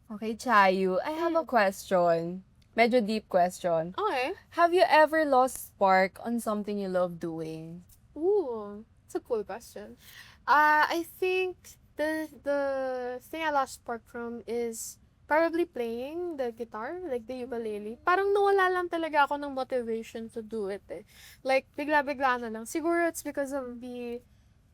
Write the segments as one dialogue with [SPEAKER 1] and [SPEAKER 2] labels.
[SPEAKER 1] Okay, Chayu, I have a question. Medyo deep question.
[SPEAKER 2] Okay.
[SPEAKER 1] Have you ever lost spark on something you love doing?
[SPEAKER 2] Ooh, it's a cool question. I think the thing I lost spark from is probably playing the guitar, like the ukulele. Parang nawala lang talaga ako ng motivation to do it eh. Like, bigla-bigla na lang. Siguro it's because of the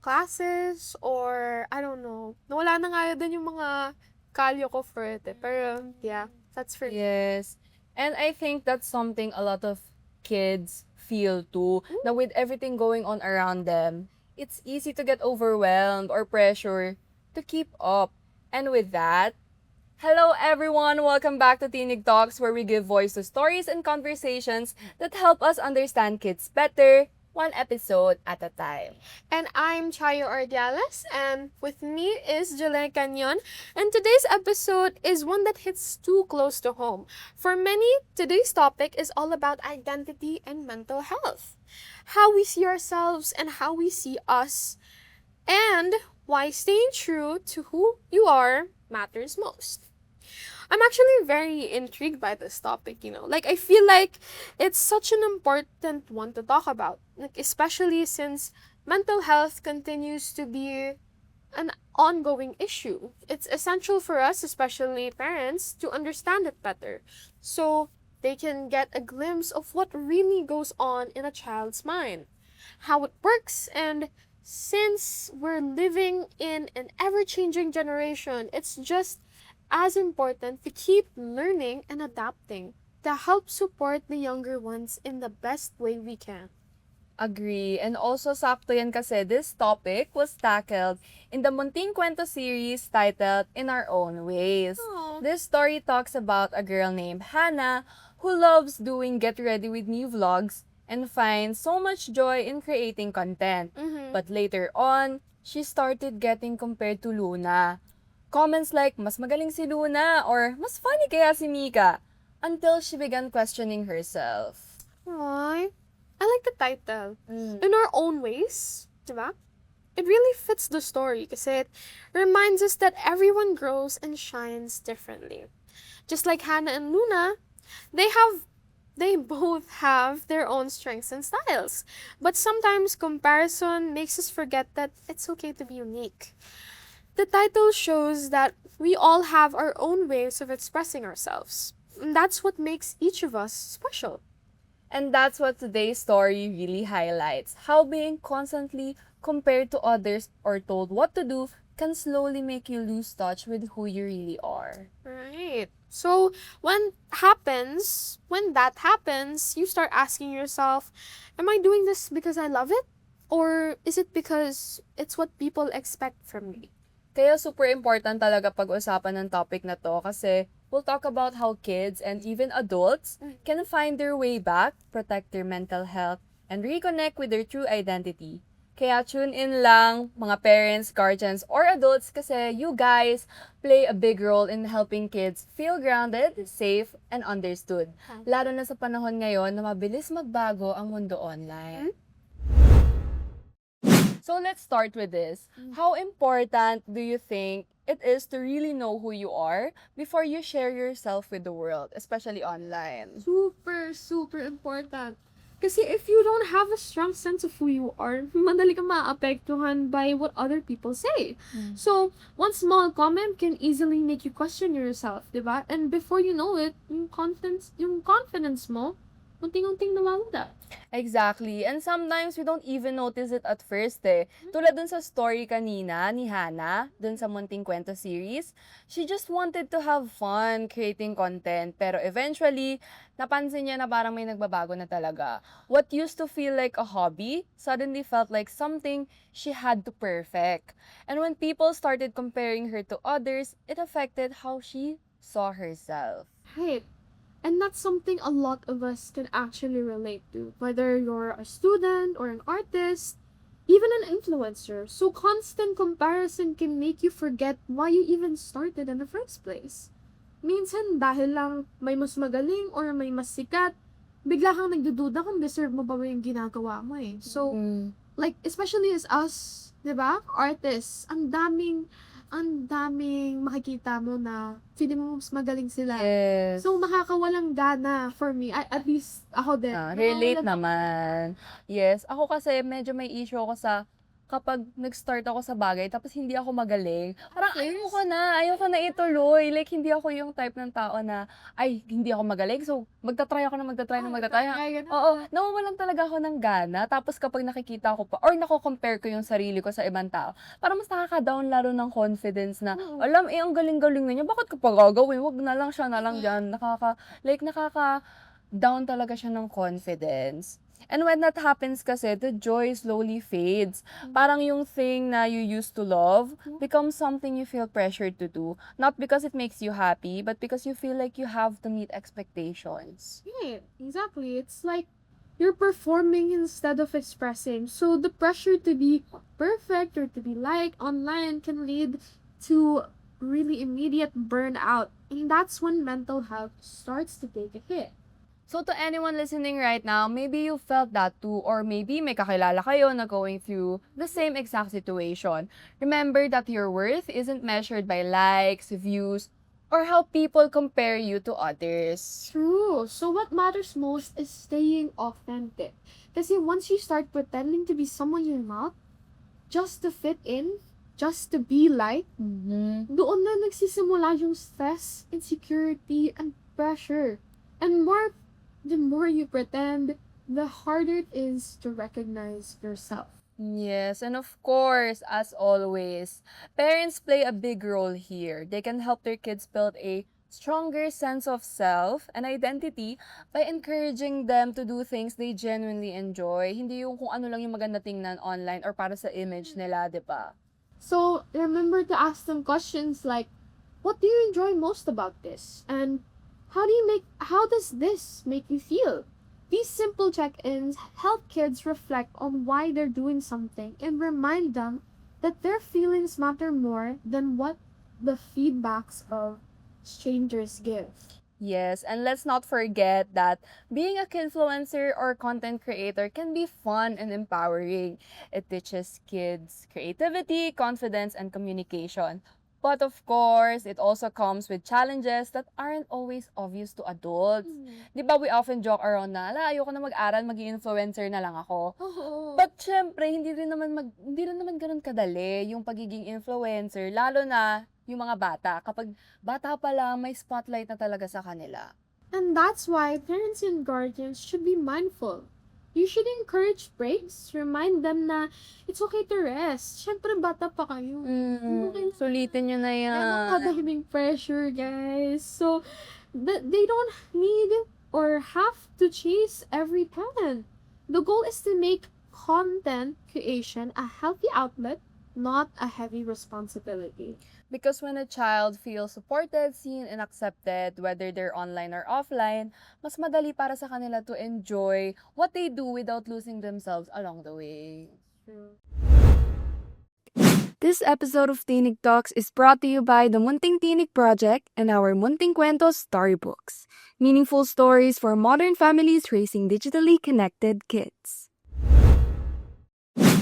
[SPEAKER 2] classes or I don't know. Nawala na nga din yung mga kalyo ko for it eh. Pero, yeah, that's for me.
[SPEAKER 1] Yes. And I think that's something a lot of kids feel too. Now with everything going on around them, it's easy to get overwhelmed or pressure to keep up. And with that, hello everyone! Welcome back to Tinig Talks, where we give voice to stories and conversations that help us understand kids better, one episode at a time.
[SPEAKER 2] And I'm Chayo Ordiales, and with me is Julen Canyon. And today's episode is one that hits too close to home. For many, today's topic is all about identity and mental health. How we see ourselves and how we see us, and why staying true to who you are matters most. I'm actually very intrigued by this topic. Like, I feel like it's such an important one to talk about. Like, especially since mental health continues to be an ongoing issue. It's essential for us, especially parents, to understand it better. So they can get a glimpse of what really goes on in a child's mind, how it works, and since we're living in an ever changing generation, it's just as important to keep learning and adapting to help support the younger ones in the best way we can.
[SPEAKER 1] Agree. And also, sakto yan kasi this topic was tackled in the Munting Kwento series titled In Our Own Ways.
[SPEAKER 2] Oh.
[SPEAKER 1] This story talks about a girl named Hannah who loves doing get ready with me vlogs and finds so much joy in creating content.
[SPEAKER 2] Mm-hmm.
[SPEAKER 1] But later on, she started getting compared to Luna. Comments like, mas magaling si Luna or mas funny kaya si Mika, until she began questioning herself.
[SPEAKER 2] Aww. I like the title.
[SPEAKER 1] Mm.
[SPEAKER 2] In our own ways, diba? It really fits the story kasi it reminds us that everyone grows and shines differently. Just like Hannah and Luna, they both have their own strengths and styles. But sometimes comparison makes us forget that it's okay to be unique. The title shows that we all have our own ways of expressing ourselves. And that's what makes each of us special.
[SPEAKER 1] And that's what today's story really highlights. How being constantly compared to others or told what to do can slowly make you lose touch with who you really are.
[SPEAKER 2] Right. So when that happens, you start asking yourself, am I doing this because I love it? Or is it because it's what people expect from me?
[SPEAKER 1] Kaya super important talaga pag-usapan ng topic na to kasi we'll talk about how kids and even adults can find their way back, protect their mental health, and reconnect with their true identity. Kaya tune in lang, mga parents, guardians, or adults kasi you guys play a big role in helping kids feel grounded, safe, and understood. Lalo na sa panahon ngayon na mabilis magbago ang mundo online. So let's start with this. How important do you think it is to really know who you are before you share yourself with the world, especially online?
[SPEAKER 2] Super, super important. Kasi if you don't have a strong sense of who you are, madali ka maapektuhan by what other people say. So, one small comment can easily make you question yourself, diba? And before you know it, yung confidence mo, unting-unting nawawala.
[SPEAKER 1] Exactly. And sometimes we don't even notice it at first eh. Tulad dun sa story kanina ni Hannah, dun sa Munting Kwento series, she just wanted to have fun creating content. Pero eventually, napansin niya na parang may nagbabago na talaga. What used to feel like a hobby suddenly felt like something she had to perfect. And when people started comparing her to others, it affected how she saw herself.
[SPEAKER 2] Right. And that's something a lot of us can actually relate to, whether you're a student or an artist, even an influencer. So constant comparison can make you forget why you even started in the first place. Minsan dahil lang may mas magaling or may mas sikat, bigla kang nagdududa kung deserve mo ba yung ginagawa mo eh. So, like, especially as us, di ba? Artists, ang daming ang daming makikita mo na feeling mo mas magaling sila.
[SPEAKER 1] Yes.
[SPEAKER 2] So, nakakawalang gana for me. At least, ako din.
[SPEAKER 1] Relate
[SPEAKER 2] Nawawalan ako.
[SPEAKER 1] naman. Yes. Ako kasi medyo may issue ako sa kapag nag-start ako sa bagay tapos hindi ako magaling. Parang ayoko na ituloy. Like, hindi ako yung type ng tao na, ay, hindi ako magaling. So, magta-try ako na magta-try.
[SPEAKER 2] Kaya
[SPEAKER 1] Oo, nawawalan talaga ako ng gana. Tapos kapag nakikita ko pa, or nako-compare ko yung sarili ko sa ibang tao, parang mas nakaka-down laro ng confidence na, alam, ang galing-galing na niya, bakit ko pa gagawin? Wag na lang siya na lang dyan. Nakaka-down talaga siya ng confidence. And when that happens kasi, the joy slowly fades. Parang yung thing na you used to love becomes something you feel pressured to do. Not because it makes you happy, but because you feel like you have to meet expectations.
[SPEAKER 2] Yeah, exactly. It's like you're performing instead of expressing. So the pressure to be perfect or to be liked online can lead to really immediate burnout. And that's when mental health starts to take a hit.
[SPEAKER 1] So to anyone listening right now, maybe you felt that too, or maybe may kakilala kayo na going through the same exact situation. Remember that your worth isn't measured by likes, views, or how people compare you to others.
[SPEAKER 2] True. So what matters most is staying authentic. Kasi once you start pretending to be someone you're not, just to fit in, just to be liked, doon na nagsisimula yung stress, insecurity, and pressure. And the more you pretend, the harder it is to recognize yourself.
[SPEAKER 1] Yes, and of course, as always, parents play a big role here. They can help their kids build a stronger sense of self and identity by encouraging them to do things they genuinely enjoy. Hindi yung kung ano lang yung maganda tingnan online or para sa image nila, di ba?
[SPEAKER 2] So remember to ask them questions like, what do you enjoy most about this? And how does this make you feel? These simple check-ins help kids reflect on why they're doing something and remind them that their feelings matter more than what the feedbacks of strangers give.
[SPEAKER 1] Yes, and let's not forget that being a influencer or content creator can be fun and empowering. It teaches kids creativity, confidence, and communication. But of course, it also comes with challenges that aren't always obvious to adults. Di ba we often joke around na, ala, ayoko na mag-aral, maging influencer na lang ako. But syempre, hindi rin naman ganun kadali yung pagiging influencer, lalo na yung mga bata. Kapag bata pa lang, may spotlight na talaga sa kanila.
[SPEAKER 2] And that's why parents and guardians should be mindful. You should encourage breaks, remind them na it's okay to rest. Siyempre, bata pa kayo.
[SPEAKER 1] Sulitin nyo na yan.
[SPEAKER 2] Kadaming pressure, guys. So, they don't need or have to chase every talent. The goal is to make content creation a healthy outlet, not a heavy responsibility.
[SPEAKER 1] Because when a child feels supported, seen, and accepted, whether they're online or offline, mas madali para sa kanila to enjoy what they do without losing themselves along the way.
[SPEAKER 2] True.
[SPEAKER 1] This episode of Tinig Talks is brought to you by the Munting Tinig Project and our Munting Cuentos storybooks. Meaningful stories for modern families raising digitally connected kids.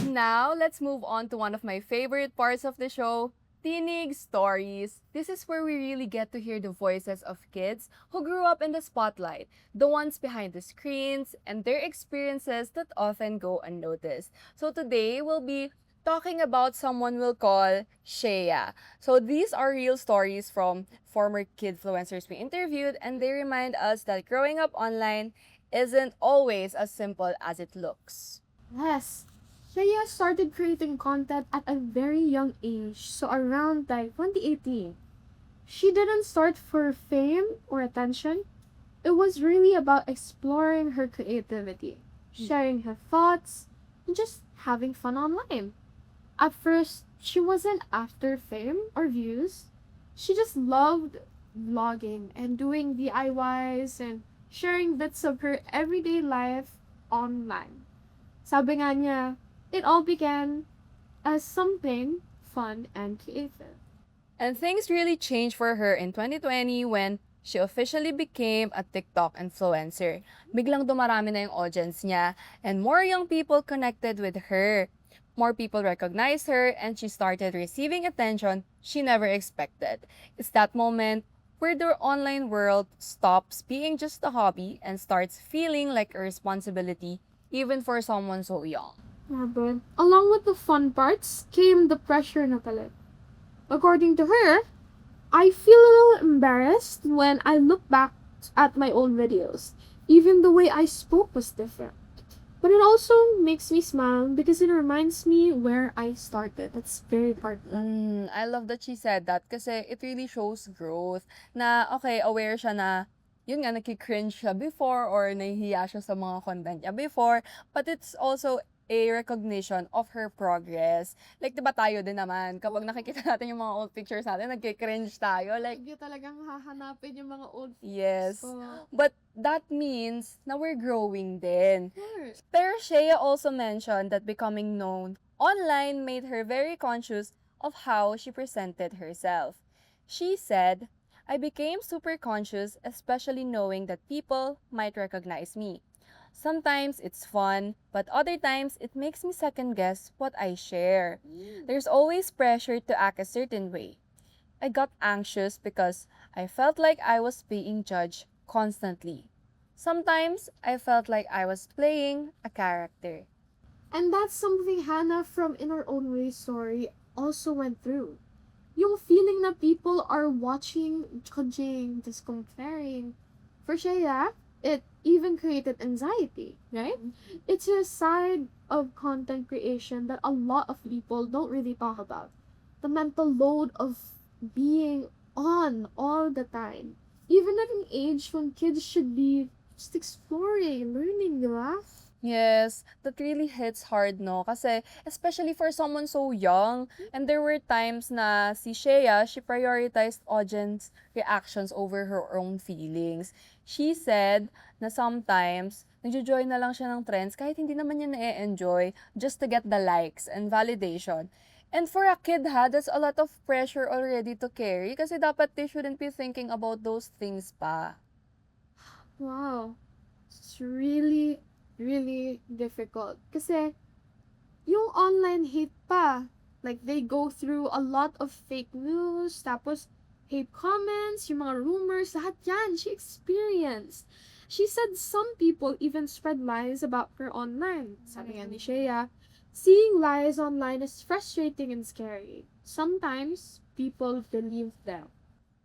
[SPEAKER 1] Now, let's move on to one of my favorite parts of the show, Tinig Stories. This is where we really get to hear the voices of kids who grew up in the spotlight, the ones behind the screens, and their experiences that often go unnoticed. So today, we'll be talking about someone we'll call Shea. So these are real stories from former kidfluencers we interviewed, and they remind us that growing up online isn't always as simple as it looks.
[SPEAKER 2] Yes. Shaya started creating content at a very young age, so around like 2018. She didn't start for fame or attention. It was really about exploring her creativity, sharing her thoughts, and just having fun online. At first, she wasn't after fame or views. She just loved vlogging and doing DIYs and sharing bits of her everyday life online. Sabi nga niya, it all began as something fun and creative.
[SPEAKER 1] And things really changed for her in 2020 when she officially became a TikTok influencer. Biglang dumarami na yung audience niya and more young people connected with her. More people recognized her, and she started receiving attention she never expected. It's that moment where the online world stops being just a hobby and starts feeling like a responsibility, even for someone so young.
[SPEAKER 2] But along with the fun parts came the pressure na pala. According to her, I feel a little embarrassed when I look back at my old videos. Even the way I spoke was different. But it also makes me smile because it reminds me where I started. That's very important.
[SPEAKER 1] I love that she said that kasi it really shows growth. Na, okay, aware siya na, yun nga, nakikringe siya before or nahihiya siya sa mga content niya before. But it's also a recognition of her progress. Like, di ba tayo din naman, kapag nakikita natin yung mga old pictures natin, nagkikringe tayo. Like,
[SPEAKER 2] Hindi talagang hahanapin yung mga old
[SPEAKER 1] yes.
[SPEAKER 2] ko.
[SPEAKER 1] But that means na we're growing din.
[SPEAKER 2] Course.
[SPEAKER 1] Pero Shea also mentioned that becoming known online made her very conscious of how she presented herself. She said, I became super conscious, especially knowing that people might recognize me. Sometimes it's fun, but other times it makes me second guess what I share. There's always pressure to act a certain way. I got anxious because I felt like I was being judged constantly. Sometimes I felt like I was playing a character.
[SPEAKER 2] And that's something Hannah from In Our Own Way story also went through. Yung feeling na people are watching, judging, just comparing. For Shaya, it even created anxiety, right? It's a side of content creation that a lot of people don't really talk about. The mental load of being on all the time. Even at an age when kids should be just exploring, learning, di ba?
[SPEAKER 1] Yes, that really hits hard, no? Kasi, especially for someone so young, and there were times na si Shea, she prioritized audience reactions over her own feelings. She said na sometimes, nagjo-join na lang siya ng trends kahit hindi naman niya na-enjoy just to get the likes and validation. And for a kid ha, that's a lot of pressure already to carry kasi dapat they shouldn't be thinking about those things pa.
[SPEAKER 2] Wow. It's really, really difficult. Kasi, yung online hate pa, like, they go through a lot of fake news, tapos, hate comments, yung mga rumors, lahat yan, she experienced. She said some people even spread lies about her online. Sabi nga ni Shea, seeing lies online is frustrating and scary. Sometimes, people believe them.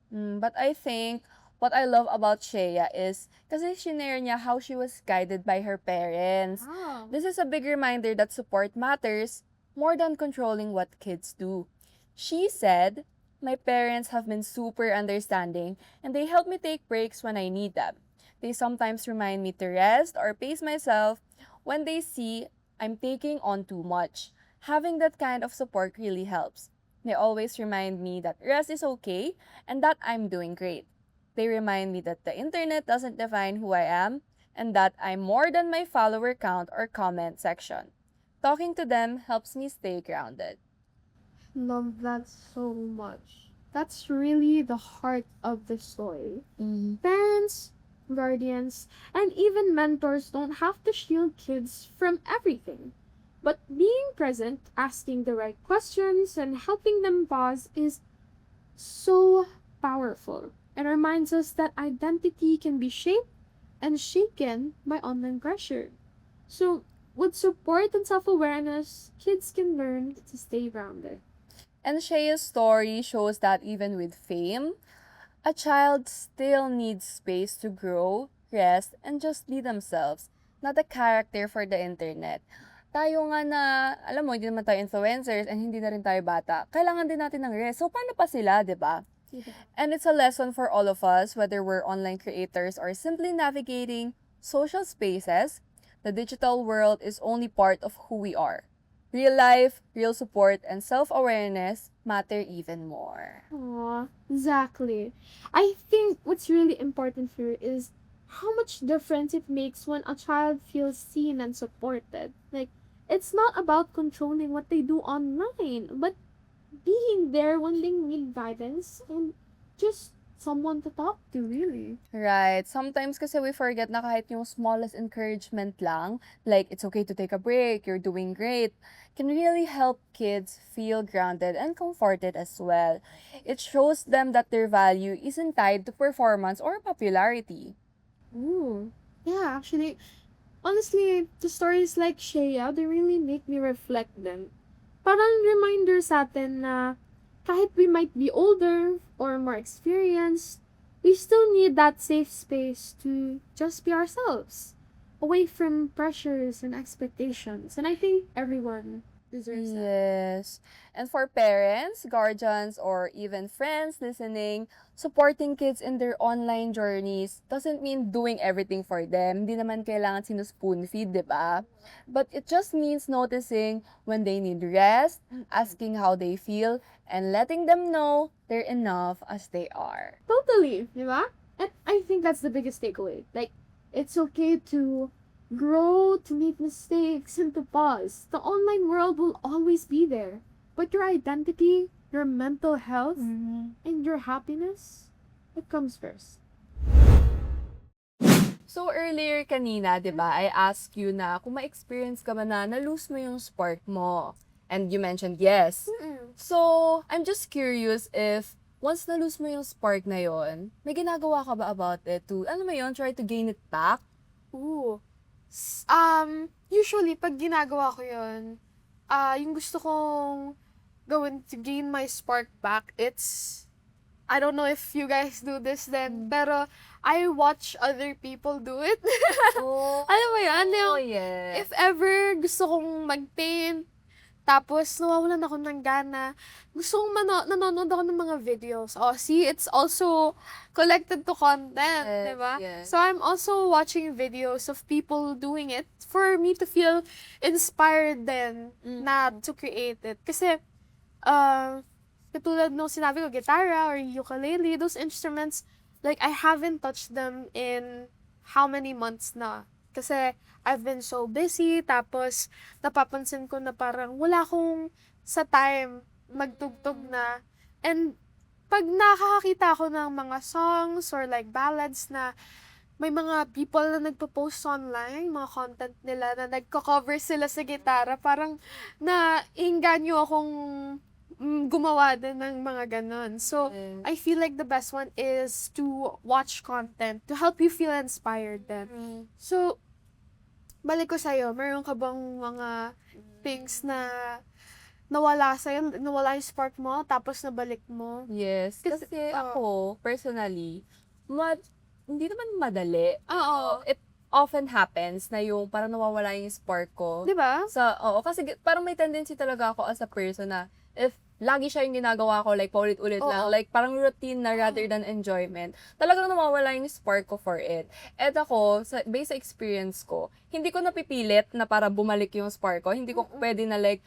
[SPEAKER 1] But I think what I love about Shea is kasi shinare niya how she was guided by her parents.
[SPEAKER 2] Wow.
[SPEAKER 1] This is a big reminder that support matters more than controlling what kids do. She said, my parents have been super understanding and they help me take breaks when I need them. They sometimes remind me to rest or pace myself when they see I'm taking on too much. Having that kind of support really helps. They always remind me that rest is okay and that I'm doing great. They remind me that the internet doesn't define who I am and that I'm more than my follower count or comment section. Talking to them helps me stay grounded.
[SPEAKER 2] Love that so much. That's really the heart of the story. Parents, guardians, and even mentors don't have to shield kids from everything. But being present, asking the right questions, and helping them pause is so powerful. It reminds us that identity can be shaped and shaken by online pressure. So, with support and self awareness, kids can learn to stay grounded.
[SPEAKER 1] And Shea's story shows that even with fame, a child still needs space to grow, rest, and just be themselves, not a character for the internet. Tayo nga na, alam mo, hindi naman tayo influencers and hindi na rin tayo bata. Kailangan din natin ng rest. So, paano pa sila, di ba? And it's a lesson for all of us, whether we're online creators or simply navigating social spaces. The digital world is only part of who we are. Real life, real support, and self-awareness matter even more.
[SPEAKER 2] Aw, exactly. I think what's really important here is how much difference it makes when a child feels seen and supported. Like, it's not about controlling what they do online, but being there when they need guidance and just someone to talk to, really.
[SPEAKER 1] Right. Sometimes kasi we forget na kahit yung smallest encouragement lang, like it's okay to take a break, you're doing great, can really help kids feel grounded and comforted as well. It shows them that their value isn't tied to performance or popularity.
[SPEAKER 2] Ooh. Yeah, actually, honestly, the stories like Shea, they really make me reflect then. Parang reminder sa atin na kahit we might be older or more experienced, we still need that safe space to just be ourselves, away from pressures and expectations. And I think everyone deserves that.
[SPEAKER 1] Yes. And for parents, guardians, or even friends listening, supporting kids in their online journeys doesn't mean doing everything for them. Hindi naman kailangan sinuspoon feed, di ba? But it just means noticing when they need rest, asking how they feel, and letting them know they're enough as they are.
[SPEAKER 2] Totally, di ba? And I think that's the biggest takeaway. Like, it's okay to grow, to make mistakes, and to pause. The online world will always be there. But your identity, your mental health, and your happiness, it comes first.
[SPEAKER 1] So earlier kanina, 'di ba, I asked you na kung ma-experience ka ba na na-lose mo yung spark mo. And you mentioned yes. So, I'm just curious if once na-lose mo yung spark na yon, may ginagawa ka ba about it to, ano mo yon, try to gain it back?
[SPEAKER 2] Ooh. Usually, pag ginagawa ko yun, yung gusto kong gawin to gain my spark back, it's, I don't know if you guys do this then, pero I watch other people do it.
[SPEAKER 1] Oh,
[SPEAKER 2] Alam mo yun? Yung,
[SPEAKER 1] yes.
[SPEAKER 2] if ever gusto kong mag-paint, tapos nawawalan ako ng gana, gusto kong nanonood ako ng mga videos. Oh, see, it's also collected to content,
[SPEAKER 1] Yes,
[SPEAKER 2] di ba?
[SPEAKER 1] yes.
[SPEAKER 2] So I'm also watching videos of people doing it for me to feel inspired then na to create it. Kasi, katulad nung sinabi ko, gitara or ukulele, those instruments, like, I haven't touched them in how many months na. Kasi, I've been so busy, tapos, napapansin ko na parang wala akong sa time magtugtog na. And, pag nakakakita ako ng mga songs or like ballads na may mga people na nagpo-post online, mga content nila na nagko-cover sila sa gitara, parang nainganyo akong gumawa din ng mga ganon. So,
[SPEAKER 1] Yes.
[SPEAKER 2] I feel like the best one is to watch content to help you feel inspired then. So, balik ko sa'yo, meron ka bang mga things na nawala sa'yo, nawala yung spark mo, tapos nabalik mo?
[SPEAKER 1] Yes, kasi ako, personally, hindi naman madali.
[SPEAKER 2] Oo.
[SPEAKER 1] It often happens na yung parang nawawala yung spark ko.
[SPEAKER 2] Di ba?
[SPEAKER 1] Kasi parang may tendency talaga ako as a person na if lagi siya yung ginagawa ko, like paulit-ulit lang, like parang routine na rather than enjoyment, talagang nawawala yung spark ko for it. At ako, based sa experience ko, hindi ko napipilit na para bumalik yung spark ko. Hindi ko pwede na like,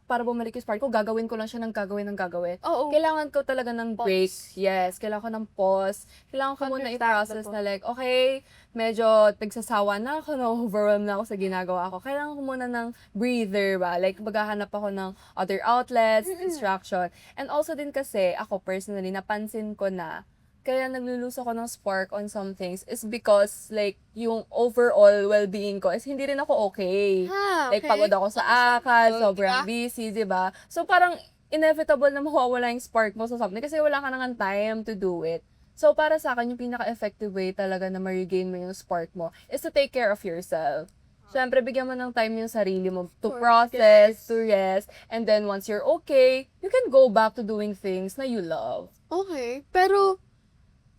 [SPEAKER 1] para bumalik yung spark ko, gagawin ko lang siya ng gagawin.
[SPEAKER 2] Oo.
[SPEAKER 1] Kailangan ko talaga ng break. Yes, kailangan ko ng pause. Kailangan ko muna i-process na like, okay, medyo nagsasawa na ako, na-overwhelm na ako sa ginagawa ko. Kailangan ko muna ng breather ba? Like, maghahanap ako ng other outlets, distraction. And also din kasi, ako personally, napansin ko na, kaya naglulose ako ng spark on some things is because, like, yung overall well-being ko is hindi rin ako okay. Like, pagod ako sa akal, sobrang busy, di ba? So, parang inevitable na mawawala yung spark mo sa something kasi wala ka nang time to do it. So, para sa akin, yung pinaka-effective way talaga na ma-regain mo yung spark mo is to take care of yourself. Siyempre, bigyan mo ng time yung sarili mo to process, to rest, and then once you're okay, you can go back to doing things na you love.
[SPEAKER 2] Okay, pero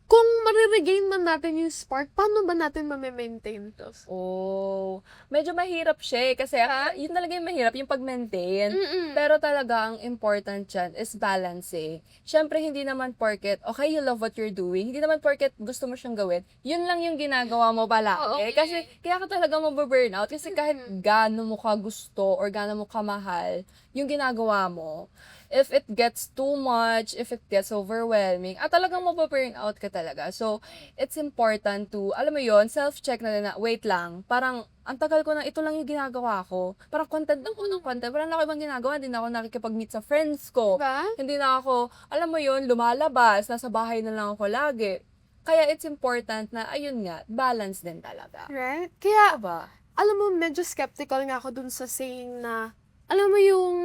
[SPEAKER 2] kung mariregain man natin yung spark, paano ba natin ma-maintain to?
[SPEAKER 1] Oh, medyo mahirap siya kasi yun talaga yung mahirap, yung pag-maintain. Pero talaga ang important dyan is balancing. Siyempre, hindi naman porket, okay, you love what you're doing, hindi naman porket gusto mo siyang gawin, yun lang yung ginagawa mo palagi. Kasi kaya ka talaga mababurnout kasi kahit gaano mo ka gusto or gaano mo ka mahal yung ginagawa mo. If it gets too much, if it gets overwhelming, talagang mapaburn out ka talaga. So, it's important to, alam mo yon, self-check na din na, wait lang, parang, ang tagal ko na, ito lang yung ginagawa ko. Parang content ng content. Wala na ako ibang ginagawa, hindi na ako nakikipag-meet sa friends ko.
[SPEAKER 2] Diba?
[SPEAKER 1] Hindi na ako, alam mo yon, lumalabas, nasa bahay na lang ako lagi. Kaya it's important na, ayun nga, balance din talaga.
[SPEAKER 2] Right? Kaya,
[SPEAKER 1] Diba?
[SPEAKER 2] alam mo, medyo skeptical nga ako dun sa saying na, alam mo yung,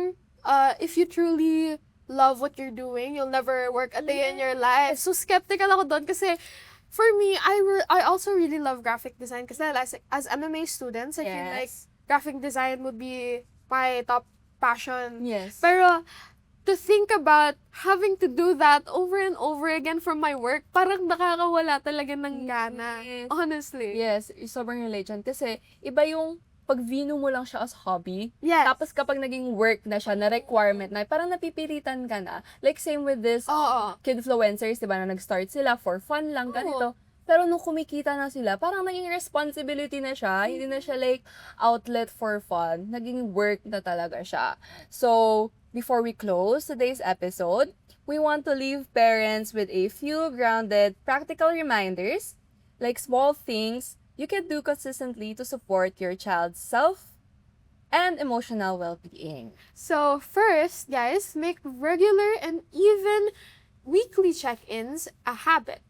[SPEAKER 2] if you truly love what you're doing, you'll never work a day in your life. So, skeptical ako dun kasi, for me, I also really love graphic design kasi as MMA students, I feel like graphic design would be my top passion.
[SPEAKER 1] Yes.
[SPEAKER 2] Pero, to think about having to do that over and over again for my work, parang nakakawala talaga ng gana.
[SPEAKER 1] Yes.
[SPEAKER 2] Honestly.
[SPEAKER 1] Yes, sobrang relation. Kasi, iba yung pag vino mo lang siya as hobby.
[SPEAKER 2] Yes.
[SPEAKER 1] Tapos kapag naging work na siya, na requirement na, parang napipilitan ka na. Like same with this
[SPEAKER 2] Oo.
[SPEAKER 1] kidfluencers, diba, na nag-start sila for fun lang, ganito. Pero nung kumikita na sila, parang naging responsibility na siya. Hindi na siya like outlet for fun. Naging work na talaga siya. So, before we close today's episode, we want to leave parents with a few grounded, practical reminders, like small things you can do consistently to support your child's self and emotional well-being.
[SPEAKER 2] So, first, guys, make regular and even weekly check-ins a habit.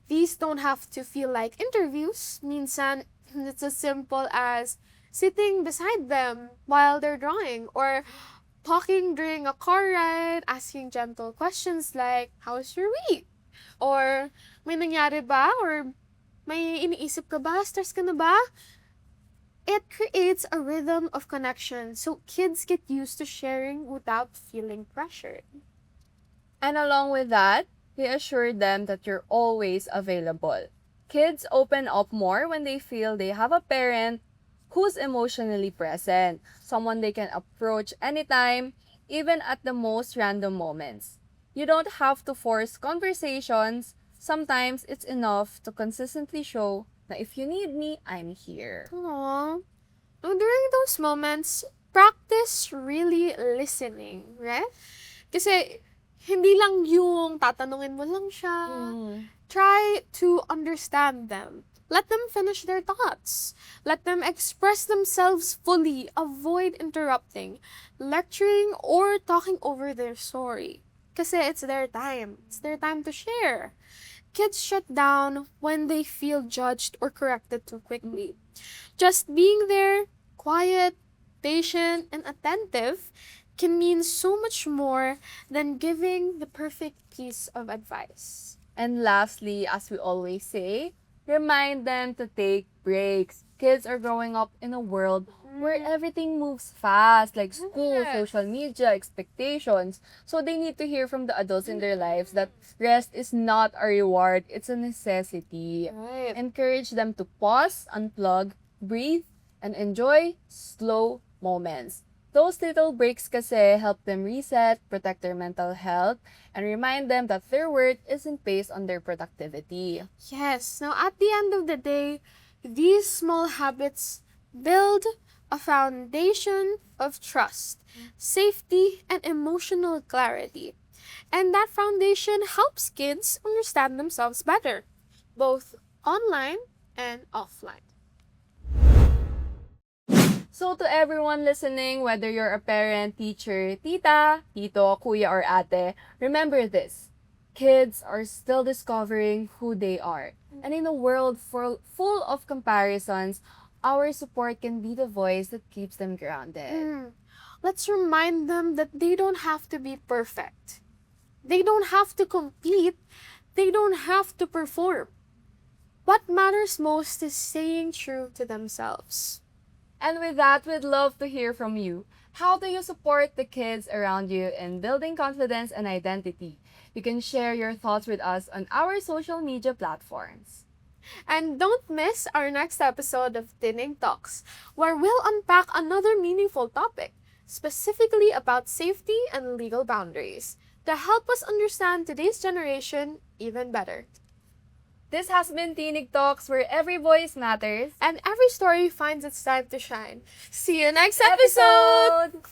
[SPEAKER 2] These don't have to feel like interviews. Minsan, it's as simple as sitting beside them while they're drawing or talking during a car ride, asking gentle questions like, how's your week? Or, may nangyari ba? Or, may iniisip ka ba? Stress ka na ba? It creates a rhythm of connection so kids get used to sharing without feeling pressured.
[SPEAKER 1] And along with that, reassure them that you're always available. Kids open up more when they feel they have a parent who's emotionally present, someone they can approach anytime, even at the most random moments. You don't have to force conversations. Sometimes it's enough to consistently show that if you need me, I'm here.
[SPEAKER 2] Aww. During those moments, practice really listening, right? Kasi, hindi lang yung tatanungin mo lang siya. Try to understand them. Let them finish their thoughts. Let them express themselves fully. Avoid interrupting, lecturing, or talking over their story. Kasi it's their time. It's their time to share. Kids shut down when they feel judged or corrected too quickly. Just being there, quiet, patient, and attentive can mean so much more than giving the perfect piece of advice.
[SPEAKER 1] And lastly, as we always say, remind them to take breaks. Kids are growing up in a world where everything moves fast, like school,
[SPEAKER 2] Yes.
[SPEAKER 1] social media, expectations. So they need to hear from the adults in their lives that rest is not a reward, it's a necessity.
[SPEAKER 2] Right.
[SPEAKER 1] Encourage them to pause, unplug, breathe, and enjoy slow moments. Those little breaks kasi help them reset, protect their mental health, and remind them that their worth isn't based on their productivity.
[SPEAKER 2] Yes. Now, at the end of the day, these small habits build a foundation of trust, safety, and emotional clarity. And that foundation helps kids understand themselves better, both online and offline.
[SPEAKER 1] So to everyone listening, whether you're a parent, teacher, tita, tito, kuya, or ate, remember this. Kids are still discovering who they are. And in a world full of comparisons, our support can be the voice that keeps them grounded.
[SPEAKER 2] Let's remind them that they don't have to be perfect. They don't have to compete. They don't have to perform. What matters most is staying true to themselves.
[SPEAKER 1] And with that, we'd love to hear from you. How do you support the kids around you in building confidence and identity? You can share your thoughts with us on our social media platforms.
[SPEAKER 2] And don't miss our next episode of Tinig Talks, where we'll unpack another meaningful topic, specifically about safety and legal boundaries, to help us understand today's generation even better.
[SPEAKER 1] This has been Tinig Talks, where every voice matters.
[SPEAKER 2] And every story finds its time to shine. See you next episode!